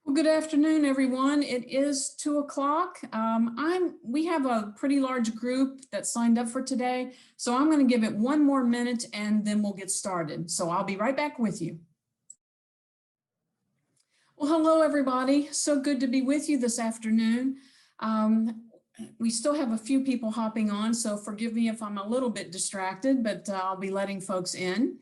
Well, good afternoon, everyone. It is 2 o'clock. We have a pretty large group that signed up for today, so I'm going to give it one more minute and then we'll get started. So I'll be right back with you. Well, hello, everybody. So good to be with you this afternoon. We still have a few people hopping on, so forgive me if I'm a little bit distracted, but I'll be letting folks in.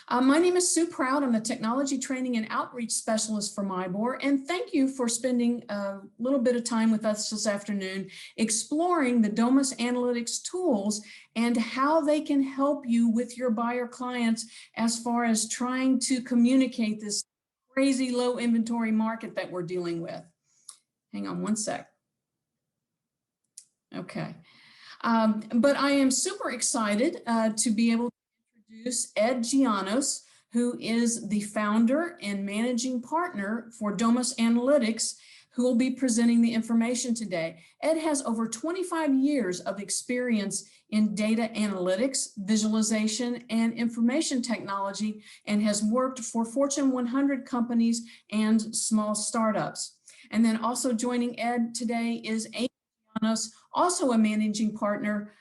My name is Sue Proud. I'm the Technology Training and Outreach Specialist for MIBOR, and thank you for spending a little bit of time with us this afternoon exploring the Domus analytics tools and how they can help you with your buyer clients as far as trying to communicate this crazy low inventory market that we're dealing with. Hang on one sec. Okay, but I am super excited to be able to introduce Ed Gianos, who is the founder and managing partner for Domus Analytics, who will be presenting the information today. Ed has over 25 years of experience in data analytics, visualization, and information technology, and has worked for Fortune 100 companies and small startups. And then also joining Ed today is Amy Gianos, also a managing partner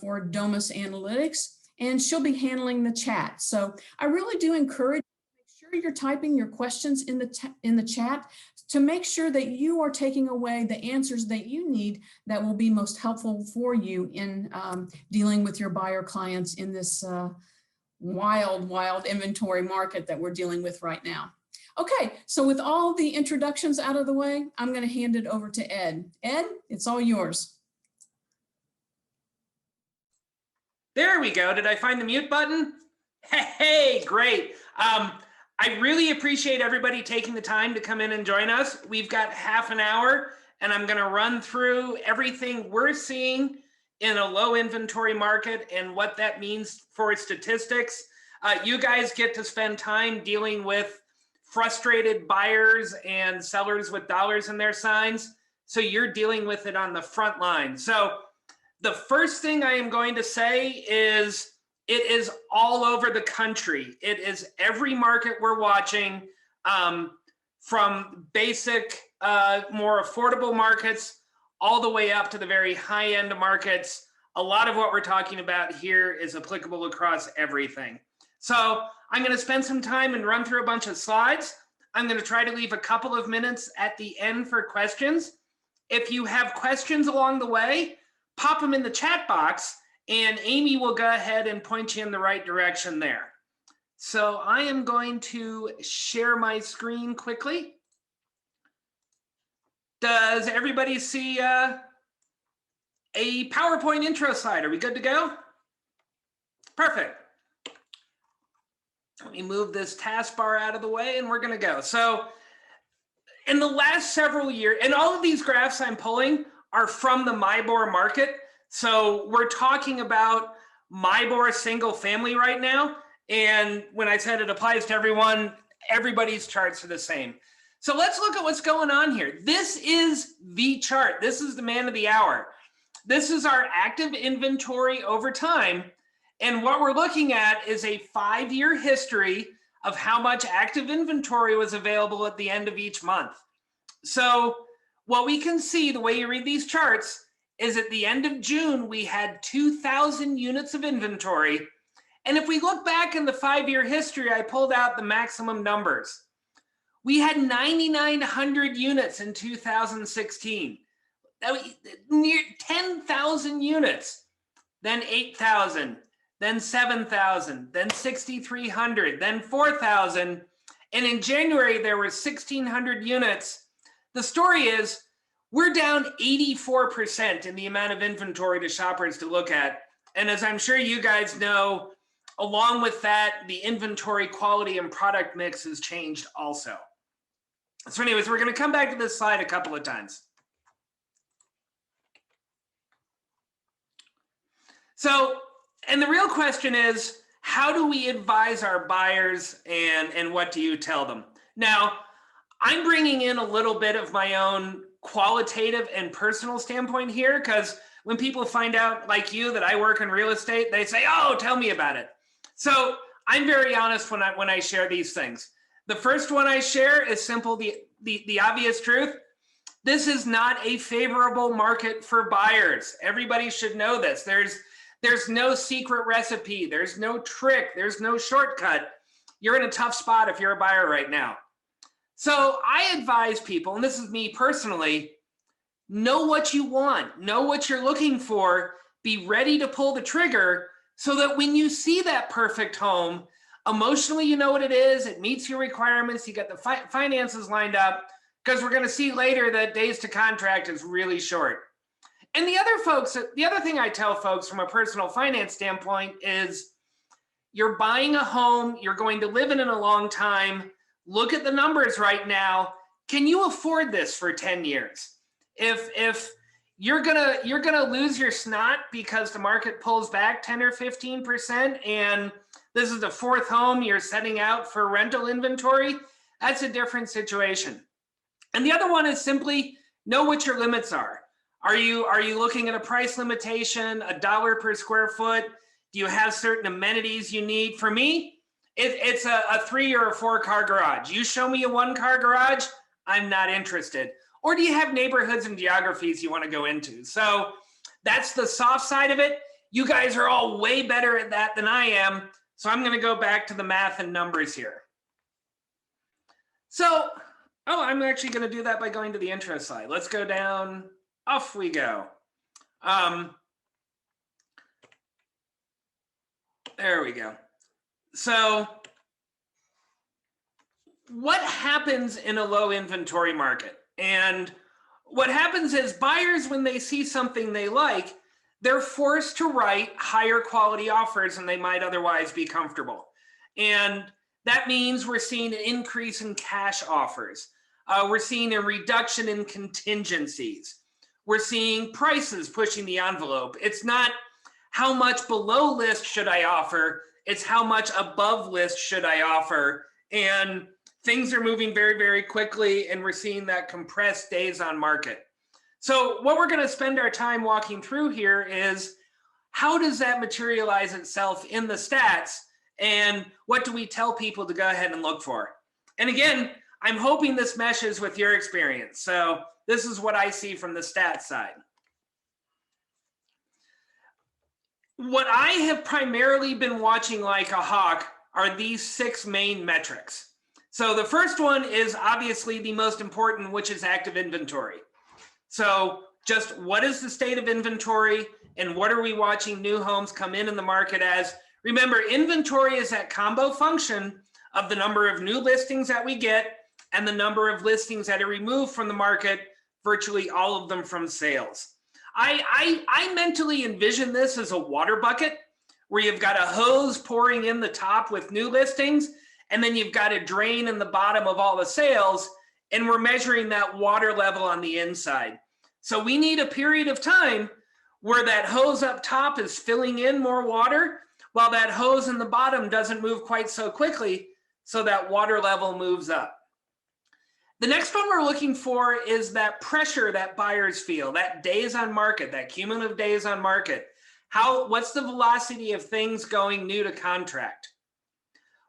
for Domus Analytics, and she'll be handling the chat. So I really do encourage you to make sure you're typing your questions in the chat to make sure that you are taking away the answers that you need that will be most helpful for you in dealing with your buyer clients in this wild inventory market that we're dealing with right now. Okay, so with all the introductions out of the way, I'm going to hand it over to Ed. Ed, it's all yours. There we go. Did I find the mute button? Hey, great. I really appreciate everybody taking the time to come in and join us. We've got half an hour, and I'm going to run through everything we're seeing in a low inventory market and what that means for statistics. You guys get to spend time dealing with frustrated buyers and sellers with dollars in their signs. So you're dealing with it on the front line. So the first thing I am going to say is it is all over the country. It is every market we're watching, from basic, more affordable markets all the way up to the very high-end markets. A lot of what we're talking about here is applicable across everything. So I'm going to spend some time and run through a bunch of slides. I'm going to try to leave a couple of minutes at the end for questions. If you have questions along the way, pop them in the chat box and Amy will go ahead and point you in the right direction there. So I am going to share my screen quickly. Does everybody see a PowerPoint intro slide? Are we good to go? Perfect. Let me move this taskbar out of the way and we're going to go. So in the last several years, and all of these graphs I'm pulling are from the MIBOR market. So we're talking about MIBOR single family right now. And when I said it applies to everyone, everybody's charts are the same. So let's look at what's going on here. This is the chart. This is the man of the hour. This is our active inventory over time. And what we're looking at is a 5-year history of how much active inventory was available at the end of each month. So what we can see, the way you read these charts, is at the end of June, we had 2,000 units of inventory. And if we look back in the 5-year history, I pulled out the maximum numbers. We had 9,900 units in 2016. That was near 10,000 units, then 8,000, then 7,000, then 6,300, then 4,000. And in January, there were 1,600 units. The story is we're down 84% in the amount of inventory to shoppers to look at. And as I'm sure you guys know, along with that, the inventory quality and product mix has changed also. So anyways, we're going to come back to this slide a couple of times. So, and the real question is, how do we advise our buyers and what do you tell them? Now, I'm bringing in a little bit of my own qualitative and personal standpoint here, because when people find out, like you, that I work in real estate, they say, oh, tell me about it. So I'm very honest when I share these things. The first one I share is simple, the obvious truth. This is not a favorable market for buyers. Everybody should know this. There's no secret recipe. There's no trick. There's no shortcut. You're in a tough spot if you're a buyer right now. So I advise people, and this is me personally, know what you want, know what you're looking for, be ready to pull the trigger so that when you see that perfect home, emotionally, you know what it is, it meets your requirements, you get the finances lined up, because we're going to see later that days to contract is really short. And the other thing I tell folks from a personal finance standpoint is you're buying a home, you're going to live in it a long time. Look at the numbers right now. Can you afford this for 10 years? If you're gonna lose your snot because the market pulls back 10 or 15%, and this is the fourth home you're setting out for rental inventory, that's a different situation. And the other one is simply know what your limits are. Are you looking at a price limitation, $1 per square foot? Do you have certain amenities you need? For me, it's a 3 or a 4 car garage. You show me a 1 car garage, I'm not interested. Or do you have neighborhoods and geographies you want to go into? So that's the soft side of it. You guys are all way better at that than I am. So I'm going to go back to the math and numbers here. So, I'm actually going to do that by going to the intro slide. Let's go down. Off we go. There we go. So what happens in a low inventory market? And what happens is buyers, when they see something they like, they're forced to write higher quality offers than they might otherwise be comfortable. And that means we're seeing an increase in cash offers. We're seeing a reduction in contingencies. We're seeing prices pushing the envelope. It's not how much below list should I offer, it's how much above list should I offer. And things are moving very, very quickly, and we're seeing that compressed days on market. So what we're going to spend our time walking through here is how does that materialize itself in the stats, and what do we tell people to go ahead and look for? And again, I'm hoping this meshes with your experience. So this is what I see from the stats side. What I have primarily been watching like a hawk are these 6 main metrics. So the first one is obviously the most important, which is active inventory. So just what is the state of inventory, and what are we watching new homes come in the market as? Remember, inventory is that combo function of the number of new listings that we get and the number of listings that are removed from the market, virtually all of them from sales. I mentally envision this as a water bucket where you've got a hose pouring in the top with new listings, and then you've got a drain in the bottom of all the sales, and we're measuring that water level on the inside. So we need a period of time where that hose up top is filling in more water, while that hose in the bottom doesn't move quite so quickly, so that water level moves up. The next one we're looking for is that pressure that buyers feel, that days on market, that cumulative days on market. What's the velocity of things going new to contract?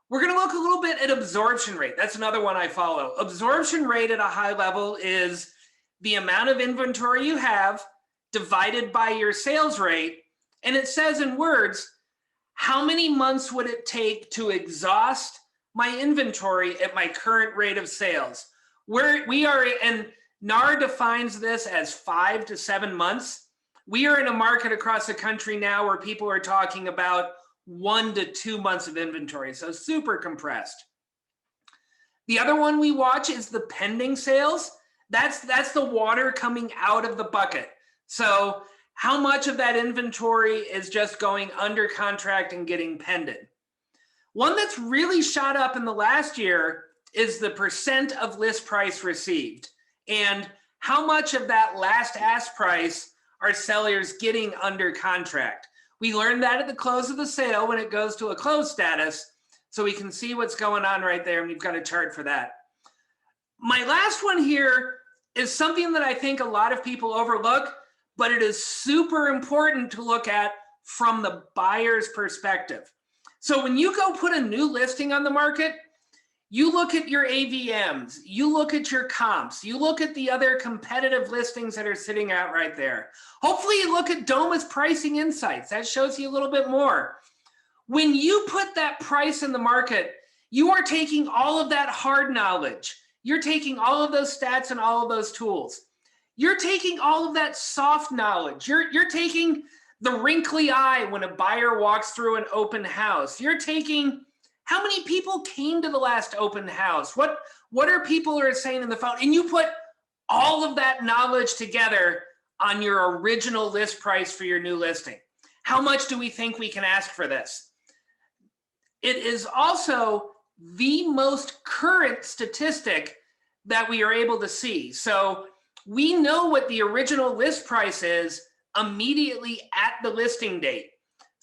We're going to look a little bit at absorption rate. That's another one I follow. Absorption rate at a high level is the amount of inventory you have divided by your sales rate. And it says in words, how many months would it take to exhaust my inventory at my current rate of sales? We are, and NAR defines this as 5 to 7 months. We are in a market across the country now where people are talking about 1 to 2 months of inventory, so super compressed. The other one we watch is the pending sales. That's the water coming out of the bucket. So how much of that inventory is just going under contract and getting pended? One that's really shot up in the last year is the percent of list price received, and how much of that last ask price are sellers getting under contract. We learned that at the close of the sale when it goes to a closed status, so we can see what's going on right there, and we've got a chart for that. My last one here is something that I think a lot of people overlook, but it is super important to look at from the buyer's perspective. So when you go put a new listing on the market, You look at your AVMs, you look at your comps, you look at the other competitive listings that are sitting out right there. Hopefully you look at Domus pricing insights. That shows you a little bit more. When you put that price in the market, you are taking all of that hard knowledge. You're taking all of those stats and all of those tools. You're taking all of that soft knowledge. You're taking the wrinkly eye when a buyer walks through an open house. You're taking how many people came to the last open house? What are people are saying in the phone? And you put all of that knowledge together on your original list price for your new listing. How much do we think we can ask for this? It is also the most current statistic that we are able to see. So we know what the original list price is immediately at the listing date.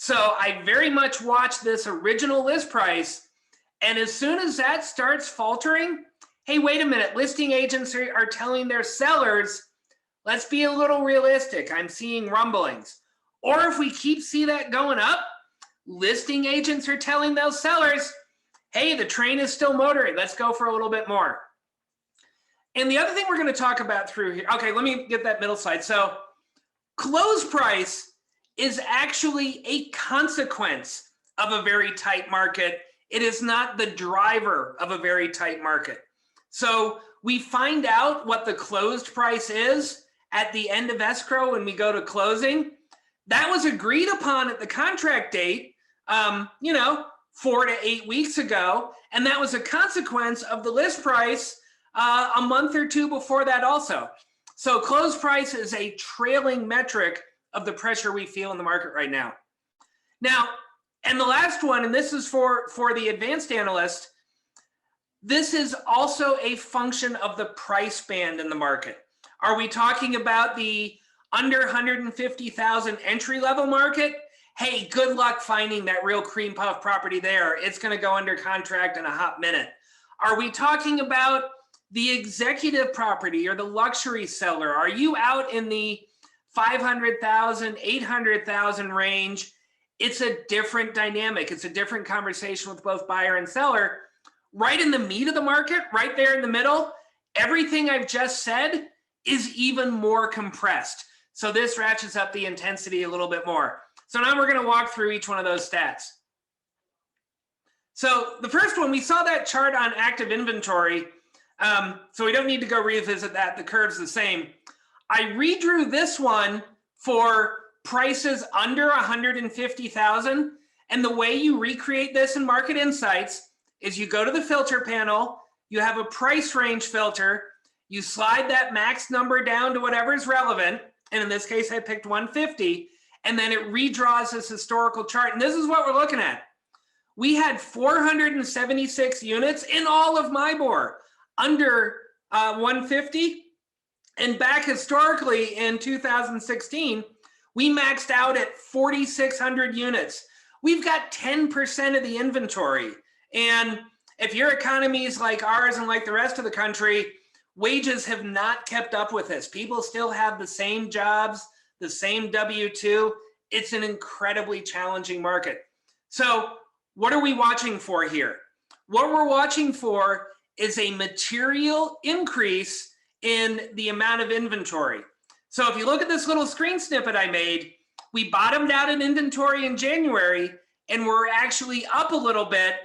So I very much watch this original list price. And as soon as that starts faltering, hey, wait a minute, listing agents are telling their sellers, let's be a little realistic. I'm seeing rumblings. Or if we see that going up, listing agents are telling those sellers, hey, the train is still motoring. Let's go for a little bit more. And the other thing we're going to talk about through here, okay, let me get that middle slide. So close price is actually a consequence of a very tight market. It is not the driver of a very tight market. So we find out what the closed price is at the end of escrow when we go to closing. That was agreed upon at the contract date, 4 to 8 weeks ago. And that was a consequence of the list price a month or two before that also. So close price is a trailing metric of the pressure we feel in the market right now. Now, and the last one, and this is for the advanced analyst, this is also a function of the price band in the market. Are we talking about the under 150,000 entry level market? Hey, good luck finding that real cream puff property there. It's going to go under contract in a hot minute. Are we talking about the executive property or the luxury seller? Are you out in the 500,000, 800,000 range? It's a different dynamic. It's a different conversation with both buyer and seller. Right in the meat of the market, right there in the middle, everything I've just said is even more compressed. So this ratchets up the intensity a little bit more. So now we're going to walk through each one of those stats. So the first one, we saw that chart on active inventory. So we don't need to go revisit that. The curve's the same. I redrew this one for prices under 150,000. And the way you recreate this in Market Insights is you go to the filter panel, you have a price range filter, you slide that max number down to whatever is relevant. And in this case, I picked 150. And then it redraws this historical chart. And this is what we're looking at. We had 476 units in all of MIBOR under 150. And back historically in 2016, we maxed out at 4,600 units. We've got 10% of the inventory. And if your economy is like ours and like the rest of the country, wages have not kept up with this. People still have the same jobs, the same W-2. It's an incredibly challenging market. So what are we watching for here? What we're watching for is a material increase in the amount of inventory. So if you look at this little screen snippet I made, we bottomed out in inventory in January, and we're actually up a little bit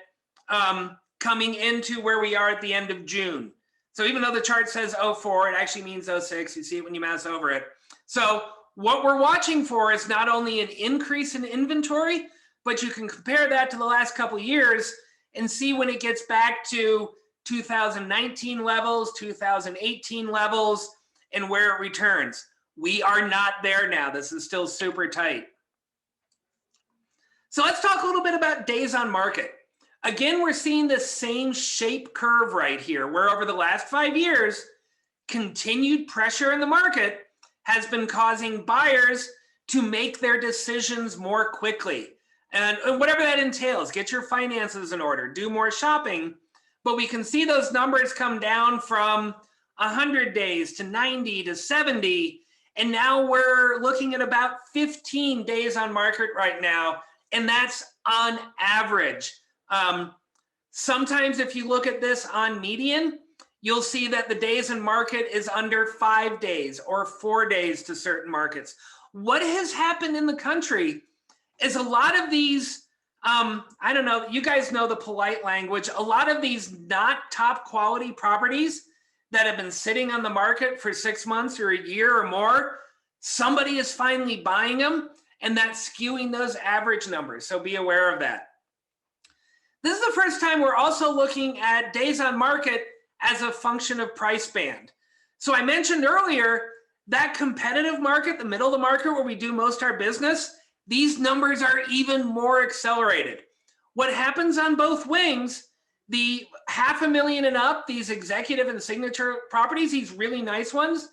coming into where we are at the end of June. So even though the chart says 04, it actually means 06. You see it when you mouse over it. So what we're watching for is not only an increase in inventory, but you can compare that to the last couple of years and see when it gets back to 2019 levels, 2018 levels, and where it returns. We are not there now. This is still super tight. So let's talk a little bit about days on market. Again, we're seeing the same shape curve right here, where over the last 5 years, continued pressure in the market has been causing buyers to make their decisions more quickly. And whatever that entails, get your finances in order, do more shopping. But we can see those numbers come down from 100 days to 90 to 70. And now we're looking at about 15 days on market right now. And that's on average. Sometimes if you look at this on median, you'll see that the days in market is under 5 days or 4 days to certain markets. What has happened in the country is a lot of these, I don't know, you guys know the polite language, a lot of these not top quality properties that have been sitting on the market for 6 months or a year or more, somebody is finally buying them, and that's skewing those average numbers. So be aware of that. This is the first time we're also looking at days on market as a function of price band. So I mentioned earlier that competitive market, the middle of the market where we do most of our business, these numbers are even more accelerated. What happens on both wings, the $500,000 and up, these executive and signature properties, these really nice ones,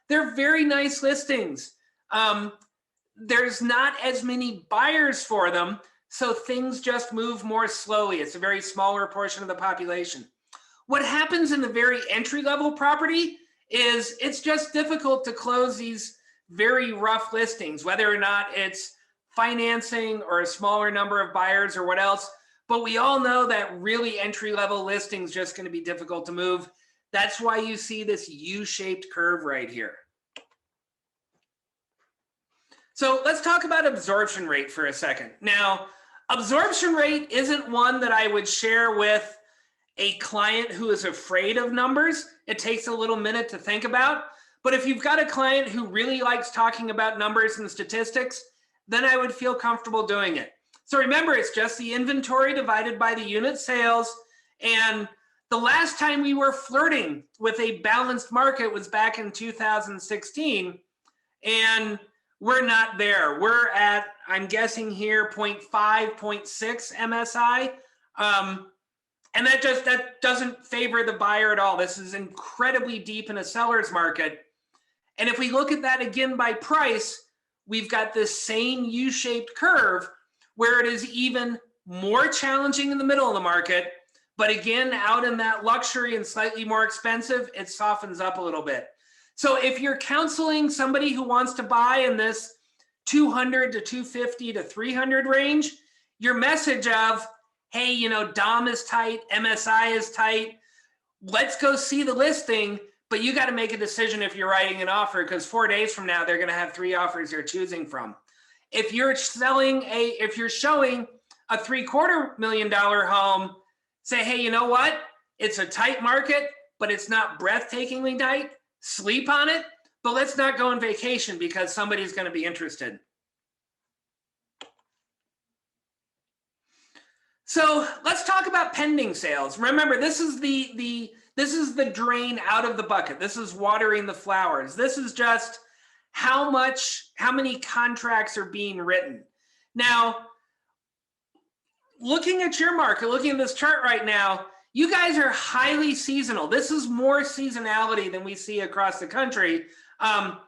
they're very nice listings. There's not as many buyers for them, so things just move more slowly. It's a very smaller portion of the population. What happens in the very entry-level property is it's just difficult to close these very rough listings, whether or not it's financing or a smaller number of buyers or what else. But we all know that really entry-level listings just going to be difficult to move. That's why you see this U-shaped curve right here. So let's talk about absorption rate for a second. Now, absorption rate isn't one that I would share with a client who is afraid of numbers. It takes a little minute to think about. But if you've got a client who really likes talking about numbers and statistics, then I would feel comfortable doing it. So remember, it's just the inventory divided by the unit sales. And the last time we were flirting with a balanced market was back in 2016. And we're not there. We're at, I'm guessing here, 0.5, 0.6 MSI. And that doesn't favor the buyer at all. This is incredibly deep in a seller's market. And if we look at that again by price, we've got this same U-shaped curve where it is even more challenging in the middle of the market. But again, out in that luxury and slightly more expensive, it softens up a little bit. So if you're counseling somebody who wants to buy in this 200 to 250 to 300 range, your message of, hey, you know, Dom is tight, MSI is tight, let's go see the listing, but you got to make a decision if you're writing an offer, because 4 days from now, they're going to have 3 offers they're choosing from. If you're showing a $750,000 home, say, hey, you know what? It's a tight market, but it's not breathtakingly tight. Sleep on it, but let's not go on vacation because somebody's going to be interested. So let's talk about pending sales. Remember, this is the drain out of the bucket. This is watering the flowers. This is just how many contracts are being written. Now, looking at your market, looking at this chart right now, you guys are highly seasonal. This is more seasonality than we see across the country. I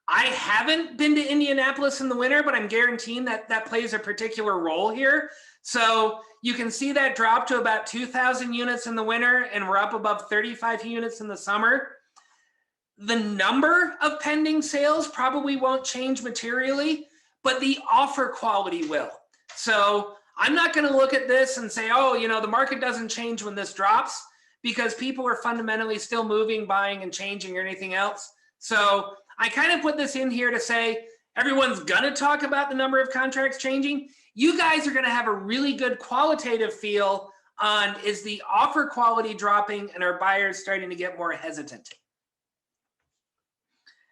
haven't been to Indianapolis in the winter, but I'm guaranteeing that plays a particular role here. So you can see that drop to about 2,000 units in the winter, and we're up above 35 units in the summer. The number of pending sales probably won't change materially, but the offer quality will. So I'm not going to look at this and say, oh, you know, the market doesn't change when this drops, because people are fundamentally still moving, buying, and changing or anything else. So I kind of put this in here to say everyone's going to talk about the number of contracts changing. You guys are going to have a really good qualitative feel on, is the offer quality dropping and are buyers starting to get more hesitant?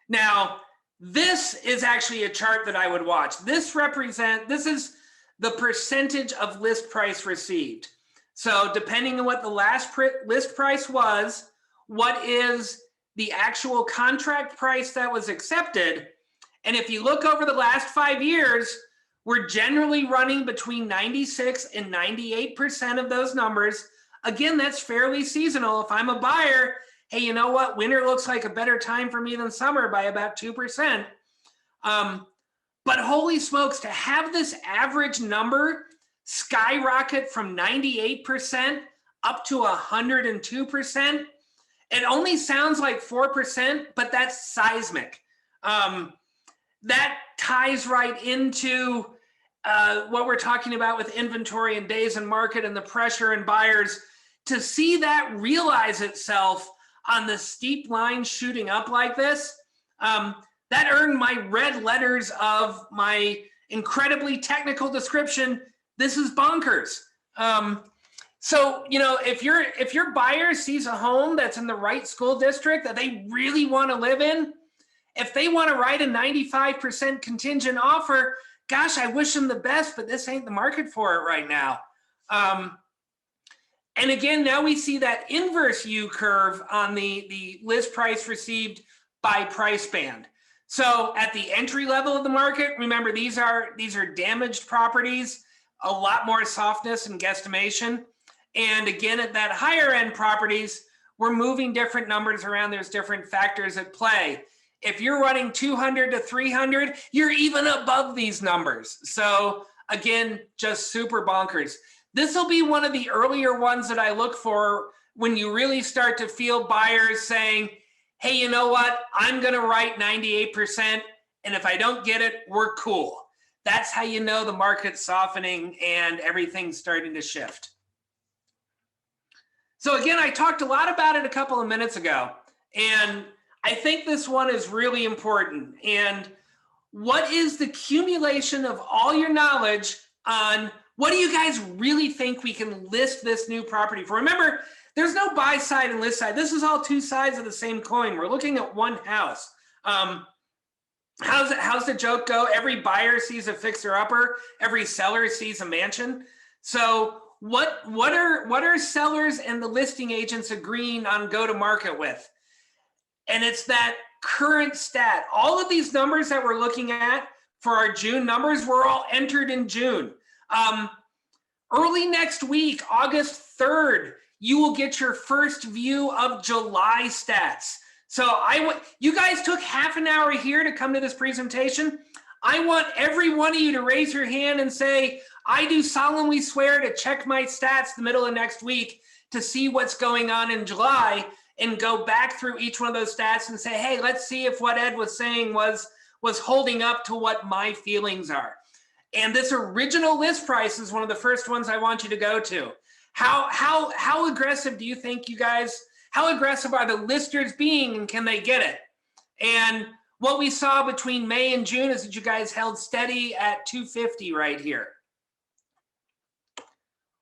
Now, this is actually a chart that I would watch. This is the percentage of list price received. So depending on what the last list price was, what is the actual contract price that was accepted? And if you look over the last 5 years, we're generally running between 96 and 98% of those numbers. Again, that's fairly seasonal. If I'm a buyer, hey, you know what? Winter looks like a better time for me than summer by about 2%. But holy smokes, to have this average number skyrocket from 98% up to 102%, it only sounds like 4%, but that's seismic. That ties right into what we're talking about with inventory and days in market and the pressure and buyers, to see that realize itself on the steep line shooting up like this, that earned my red letters of my incredibly technical description. This is bonkers. So, you know, if your buyer sees a home that's in the right school district that they really want to live in, if they want to write a 95% contingent offer, gosh, I wish them the best, but this ain't the market for it right now. And again, now we see that inverse U curve on the list price received by price band. So at the entry level of the market, remember, these are damaged properties, a lot more softness and guesstimation. And again, at that higher end properties, we're moving different numbers around. There's different factors at play. If you're running 200 to 300, you're even above these numbers. So again, just super bonkers. This will be one of the earlier ones that I look for when you really start to feel buyers saying, hey, you know what? I'm going to write 98%. And if I don't get it, we're cool. That's how you know the market's softening and everything's starting to shift. So again, I talked a lot about it a couple of minutes ago, and I think this one is really important. And what is the accumulation of all your knowledge on what do you guys really think we can list this new property for? Remember, there's no buy side and list side. This is all two sides of the same coin. We're looking at one house. How's the joke go? Every buyer sees a fixer upper. Every seller sees a mansion. So what are sellers and the listing agents agreeing on go to market with? And it's that current stat. All of these numbers that we're looking at for our June numbers were all entered in June. Early next week, August 3rd, you will get your first view of July stats. So you guys took half an hour here to come to this presentation. I want every one of you to raise your hand and say, I do solemnly swear to check my stats the middle of next week to see what's going on in July, and go back through each one of those stats and say, hey, let's see if what Ed was saying was holding up to what my feelings are. And this original list price is one of the first ones I want you to go to. How aggressive do you think you guys, how aggressive are the listers being, and can they get it? And what we saw between May and June is that you guys held steady at 250 right here.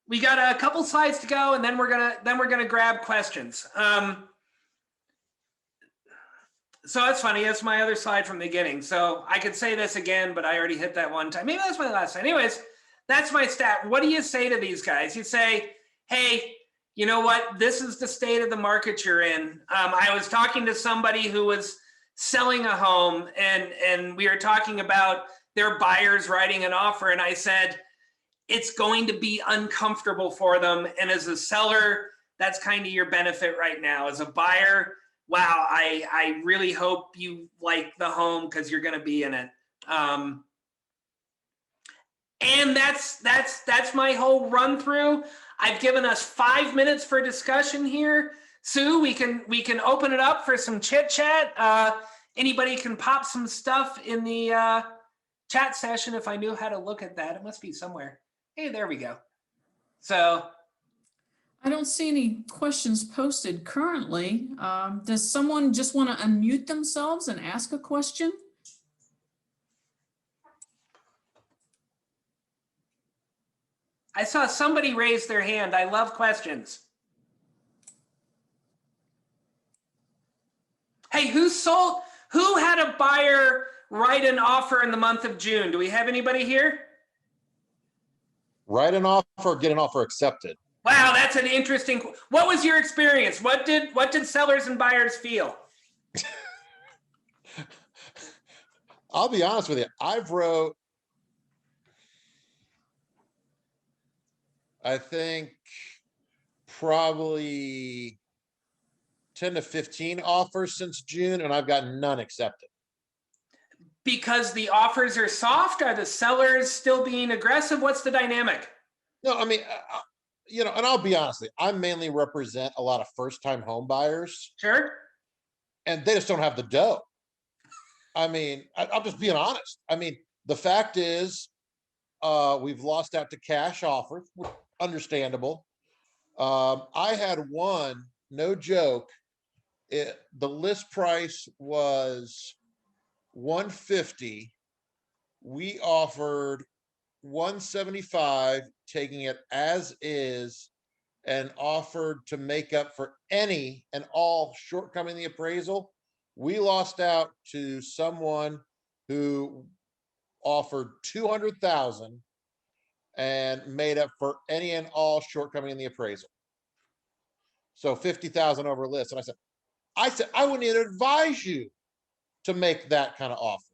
We got a couple slides to go, and then we're gonna grab questions. So that's funny. That's my other slide from the beginning. So I could say this again, but I already hit that one time. Maybe that's my last slide. Anyways, that's my stat. What do you say to these guys? You say, hey, you know what? This is the state of the market you're in. I was talking to somebody who was selling a home, and we were talking about their buyers writing an offer. And I said, it's going to be uncomfortable for them. And as a seller, that's kind of your benefit right now. As a buyer, wow, I really hope you like the home because you're going to be in it. And that's my whole run through. I've given us 5 minutes for discussion here. Sue, we can open it up for some chit chat. Anybody can pop some stuff in the chat session if I knew how to look at that. It must be somewhere. Hey, there we go. So I don't see any questions posted currently. Does someone just want to unmute themselves and ask a question? I saw somebody raise their hand. I love questions. Hey, who had a buyer write an offer in the month of June? Do we have anybody here? Write an offer, get an offer accepted. Wow, that's an interesting. What was your experience? What did sellers and buyers feel? I'll be honest with you. I've wrote, I think, probably 10 to 15 offers since June, and I've gotten none accepted. Because the offers are soft? Are the sellers still being aggressive? What's the dynamic? No, I mean, you know, and I'll be honest with you, I mainly represent a lot of first-time home buyers. Sure. And they just don't have the dough. I mean, I'm just being honest. I mean, the fact is, we've lost out to cash offers, understandable. I had one, no joke. The list price was 150. We offered 175, taking it as is, and offered to make up for any and all shortcoming in the appraisal. We lost out to someone who offered 200,000 and made up for any and all shortcoming in the appraisal. So 50,000 over list. And I said, I wouldn't even advise you to make that kind of offer.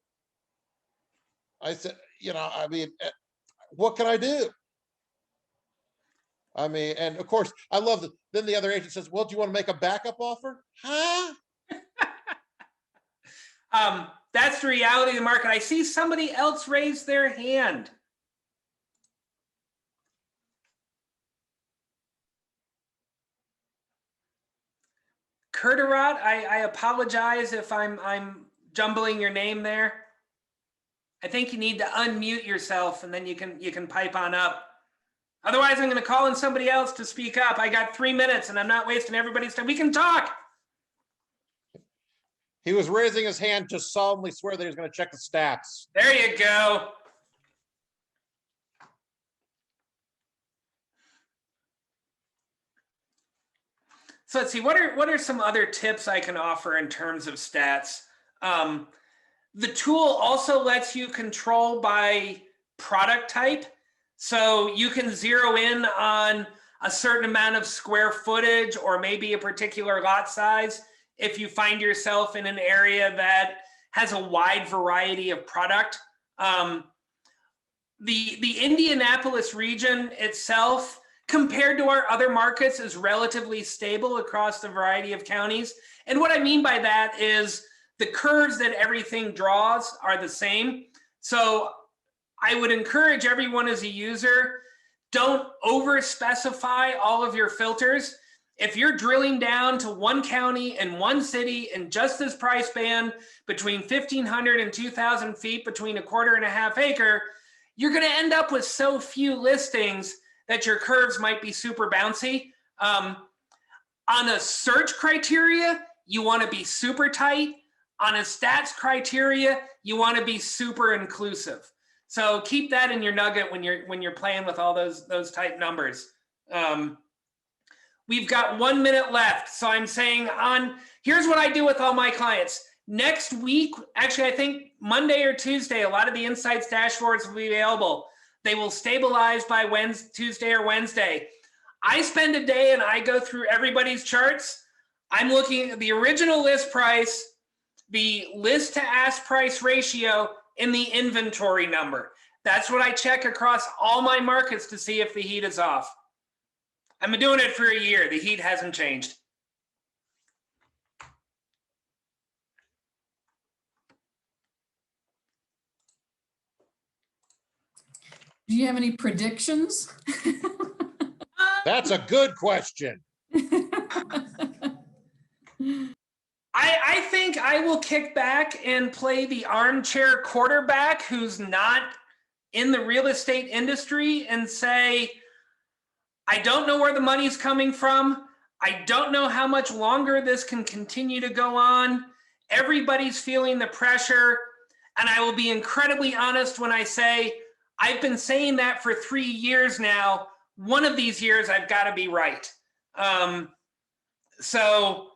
I said, I mean, what can I do? I mean, and of course, I love that. Then the other agent says, well, do you want to make a backup offer? Huh? That's the reality of the market. I see somebody else raise their hand. Kurtarat, I apologize if I'm jumbling your name there. I think you need to unmute yourself and then you can pipe on up. Otherwise, I'm going to call in somebody else to speak up. I got 3 minutes and I'm not wasting everybody's time. We can talk. He was raising his hand to solemnly swear that he was going to check the stats. There you go. So let's see, what are some other tips I can offer in terms of stats? The tool also lets you control by product type. So you can zero in on a certain amount of square footage or maybe a particular lot size if you find yourself in an area that has a wide variety of product. The Indianapolis region itself, compared to our other markets, is relatively stable across the variety of counties. And what I mean by that is the curves that everything draws are the same. So I would encourage everyone as a user, don't over specify all of your filters. If you're drilling down to one county and one city in just this price band between 1,500 and 2,000 feet between a quarter and a half acre, you're going to end up with so few listings that your curves might be super bouncy. On a search criteria, you want to be super tight. On a stats criteria, you want to be super inclusive. So keep that in your nugget when you're playing with all those type numbers. We've got 1 minute left. So I'm saying here's what I do with all my clients. Next week, actually, I think Monday or Tuesday, a lot of the Insights dashboards will be available. They will stabilize by Tuesday or Wednesday. I spend a day and I go through everybody's charts. I'm looking at the original list price, the list to ask price ratio, and the inventory number. That's what I check across all my markets to see if the heat is off. I've been doing it for a year. The heat hasn't changed. Do you have any predictions? That's a good question. I think I will kick back and play the armchair quarterback who's not in the real estate industry and say, I don't know where the money's coming from. I don't know how much longer this can continue to go on. Everybody's feeling the pressure. And I will be incredibly honest when I say, I've been saying that for 3 years now. One of these years, I've got to be right. So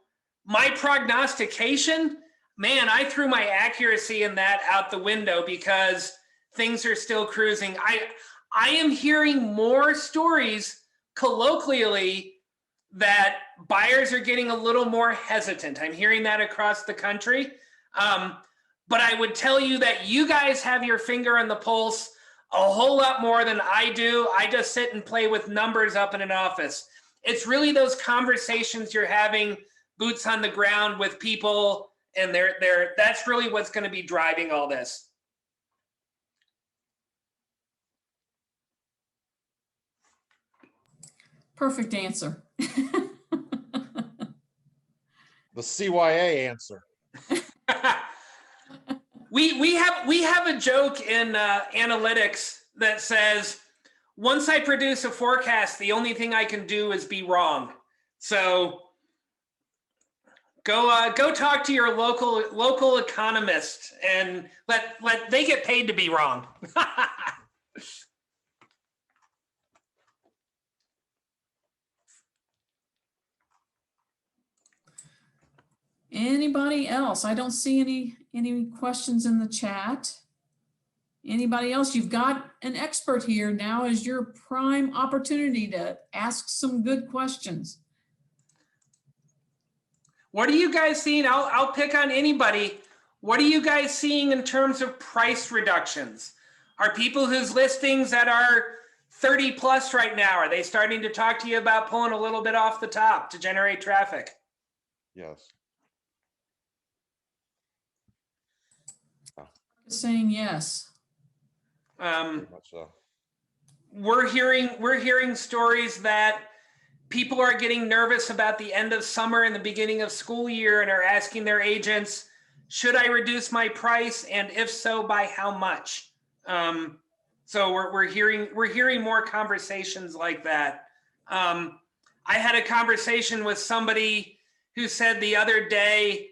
my prognostication, man, I threw my accuracy in that out the window because things are still cruising. I am hearing more stories colloquially that buyers are getting a little more hesitant. I'm hearing that across the country. But I would tell you that you guys have your finger on the pulse a whole lot more than I do. I just sit and play with numbers up in an office. It's really those conversations you're having, boots on the ground with people, and that's really what's going to be driving all this. Perfect answer. The CYA answer. We have a joke in analytics that says, once I produce a forecast, the only thing I can do is be wrong. So go talk to your local economist and let they get paid to be wrong. Anybody else? I don't see any questions in the chat. Anybody else? You've got an expert here. Now is your prime opportunity to ask some good questions. What are you guys seeing? I'll pick on anybody. What are you guys seeing in terms of price reductions? Are people whose listings that are 30 plus right now, are they starting to talk to you about pulling a little bit off the top to generate traffic? Yes. Saying yes. Very much so. We're hearing stories that people are getting nervous about the end of summer and the beginning of school year and are asking their agents, should I reduce my price? And if so, by how much? So we're hearing more conversations like that. I had a conversation with somebody who said the other day,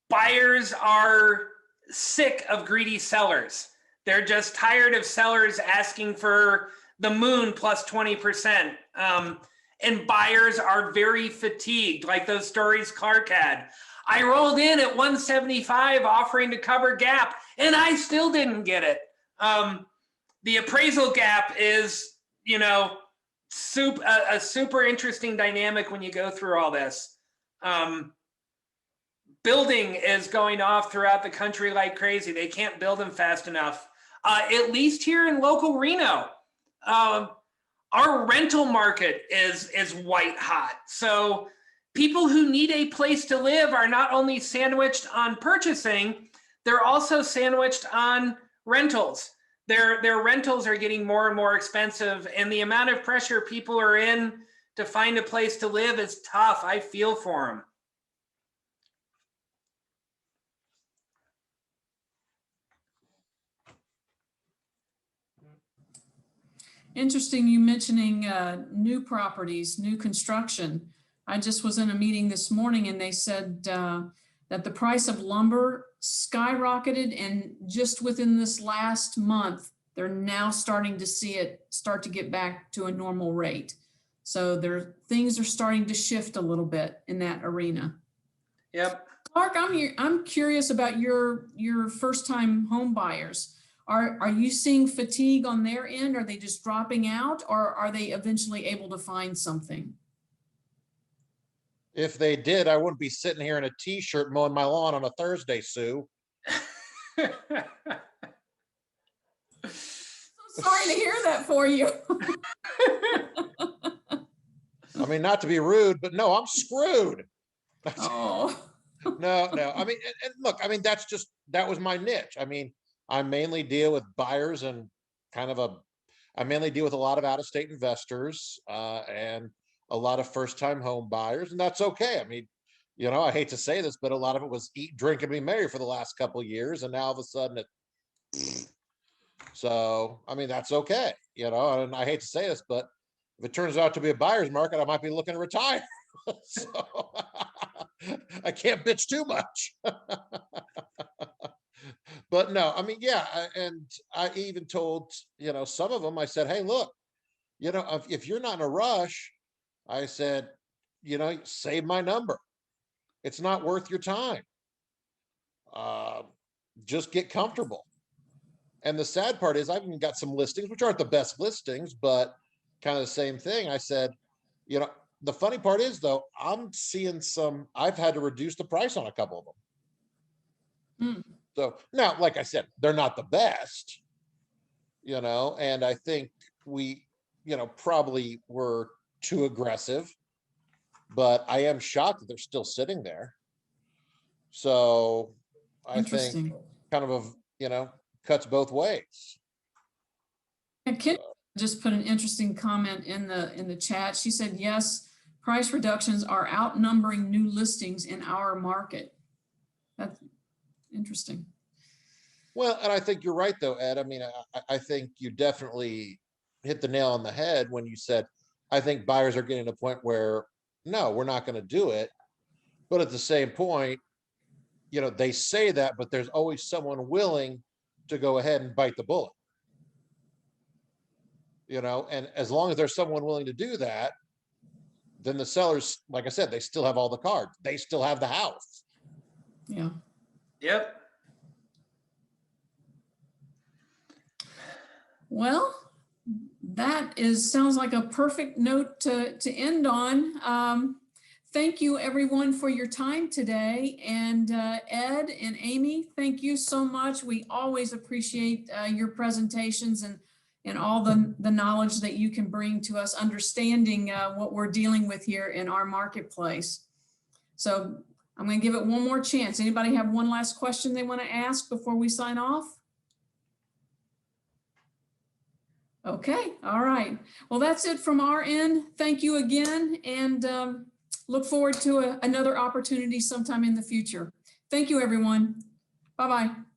buyers are sick of greedy sellers. They're just tired of sellers asking for the moon plus 20%. And buyers are very fatigued, like those stories Clark had. I rolled in at 175 offering to cover gap, and I still didn't get it. The appraisal gap is, a super interesting dynamic when you go through all this. Building is going off throughout the country like crazy. They can't build them fast enough. At least here in local Reno, our rental market is white hot. So people who need a place to live are not only sandwiched on purchasing, they're also sandwiched on rentals. Their rentals are getting more and more expensive, and the amount of pressure people are in to find a place to live is tough. I feel for them. Interesting you mentioning new properties, new construction. I just was in a meeting this morning and they said that the price of lumber skyrocketed, and just within this last month, they're now starting to see it start to get back to a normal rate. So things are starting to shift a little bit in that arena. Yep. Clark, I'm curious about your first-time home buyers. Are you seeing fatigue on their end? Are they just dropping out, or are they eventually able to find something? If they did, I wouldn't be sitting here in a t-shirt mowing my lawn on a Thursday, Sue. Sorry to hear that for you. I mean, not to be rude, but no, I'm screwed. Oh. No. I mean, and look, I mean, that was my niche. I mean, I mainly deal with buyers and I mainly deal with a lot of out-of-state investors and a lot of first-time home buyers, and that's okay. I mean, I hate to say this, but a lot of it was eat, drink, and be merry for the last couple of years, and now all of a sudden so, I mean, that's okay, and I hate to say this, but if it turns out to be a buyer's market, I might be looking to retire. So I can't bitch too much. But no, I mean, yeah, and I even told, some of them, I said, hey, look, if you're not in a rush, I said, save my number. It's not worth your time. Just get comfortable. And the sad part is I've even got some listings, which aren't the best listings, but kind of the same thing. I said, the funny part is though, I'm seeing I've had to reduce the price on a couple of them. Mm. So now, like I said, they're not the best, and I think we, probably were too aggressive, but I am shocked that they're still sitting there. So I think kind of cuts both ways. And Kim just put an interesting comment in the chat. She said, yes, price reductions are outnumbering new listings in our market. That's interesting. Well, and I think you're right though, Ed. I mean, I think you definitely hit the nail on the head when you said, I think buyers are getting to a point where, no, we're not going to do it. But at the same point, they say that, but there's always someone willing to go ahead and bite the bullet. And as long as there's someone willing to do that, then the sellers, like I said, they still have all the cards. They still have the house. Yeah. Yep. Well, that sounds like a perfect note to end on. Thank you everyone for your time today. And Ed and Amy, thank you so much. We always appreciate your presentations and all the knowledge that you can bring to us, understanding what we're dealing with here in our marketplace. So I'm going to give it one more chance. Anybody have one last question they want to ask before we sign off? Okay, all right. Well, that's it from our end. Thank you again, and look forward to another opportunity sometime in the future. Thank you, everyone. Bye-bye.